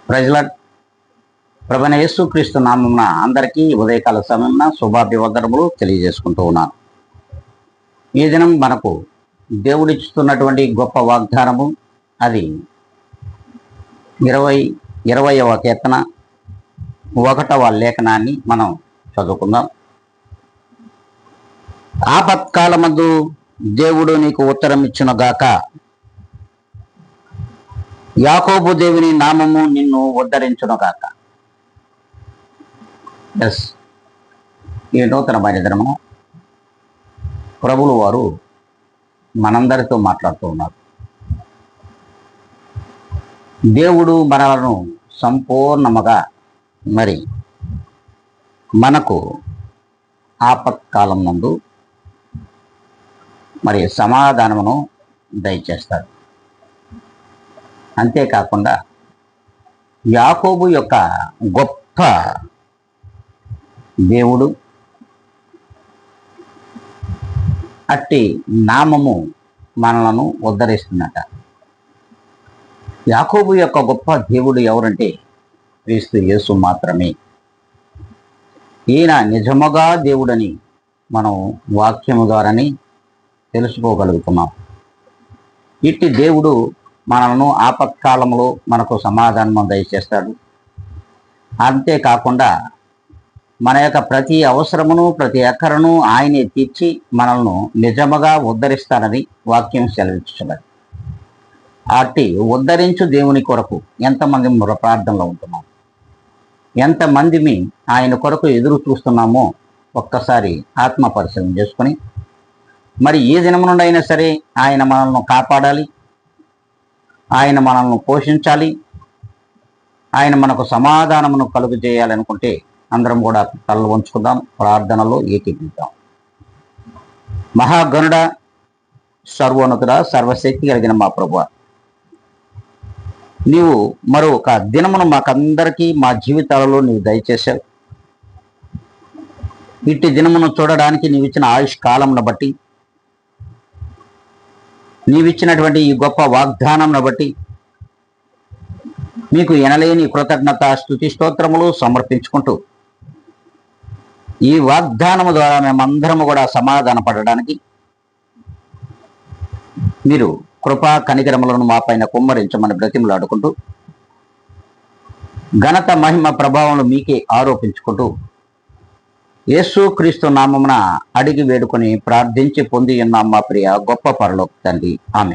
ప్రజల ప్రభువైన యేసుక్రీస్తు నామమున అందరికీ ఉదయకాల సమయమున శుభాభివందనములు తెలియజేసుకుంటూ ఉన్నాను. ఈ దినం మనకు దేవుడిస్తున్నటువంటి గొప్ప వాగ్దానము, అది 20వ కీర్తన 1వ లేఖనాన్ని మనం చదువుకుందాం. ఆపత్కాలమందు దేవుడు నీకు ఉత్తరం ఇచ్చునుగాక, యాకోబు దేవుని నామము నిన్ను ఉద్ధరించునుగాక. ఈ నూతనమైన దినము ప్రభువుల వారు మనందరితో మాట్లాడుతూ ఉన్నారు. దేవుడు మనలను సంపూర్ణముగా మనకు ఆపత్కాలం నందు సమాధానమును దయచేస్తాడు. అంతేకాకుండా యాకోబు యొక్క గొప్ప దేవుడు అట్టి నామము మనలను ఉద్ధరిస్తున్నట. యాకోబు యొక్క గొప్ప దేవుడు ఎవరంటే క్రీస్తు యేసు మాత్రమే. ఈయన నిజముగా దేవుడని మనం వాక్యము ద్వారానే తెలుసుకోగలుగుతున్నాం. ఇట్టి దేవుడు మనలను ఆపత్కాలంలో మనకు సమాధానం దయచేస్తాడు. అంతేకాకుండా మన యొక్క ప్రతి అవసరమును, ప్రతి అక్కరను ఆయనే తీర్చి మనల్ని నిజముగా ఉద్ధరిస్తానని వాక్యం సెలవిస్తున్నది. అట్టి ఉద్ధరించు దేవుని కొరకు ఎంతమంది ప్రార్థనలో ఉంటున్నాం, ఎంతమందిని ఆయన కొరకు ఎదురు చూస్తున్నామో ఒక్కసారి ఆత్మ పరిశీలన చేసుకొని, ఈ దినము నుండి అయినా సరే ఆయన మనల్ని కాపాడాలి, ఆయన మనల్ని పోషించాలి, ఆయన మనకు సమాధానమును కలుగు చేయాలనుకుంటే అందరం కూడా తలలు వంచుకుందాం, ప్రార్థనలో ఏకీపిద్దాం. మహాగణుడ, సర్వోన్నతుడ, సర్వశక్తి కలిగిన మా ప్రభువా, నీవు మరొక దినమును మాకందరికీ మా జీవితాలలో నీవు దయచేశావు. ఇట్టి దినమును చూడడానికి నీవిచ్చిన ఆయుష్ కాలంను బట్టి, నీవిచ్చినటువంటి ఈ గొప్ప వాగ్దానంను బట్టి మీకు ఎనలేని కృతజ్ఞత, స్తుతి, స్తోత్రములు సమర్పించుకుంటూ ఈ వాగ్దానము ద్వారా మేమందరము కూడా సమాధాన పడడానికి మీరు కృపా కనికరములను మా పైన కుమ్మరించమని బ్రతిమలాడుకుంటూ, ఘనత, మహిమ, ప్రభావం మీకే ఆరోపించుకుంటూ, యేసుక్రీస్తు నామమున అడిగి వేడుకొని ప్రార్థించి పొంది ఉన్నాం మా ప్రియ గొప్ప పరలోక తండ్రి. ఆమేన్.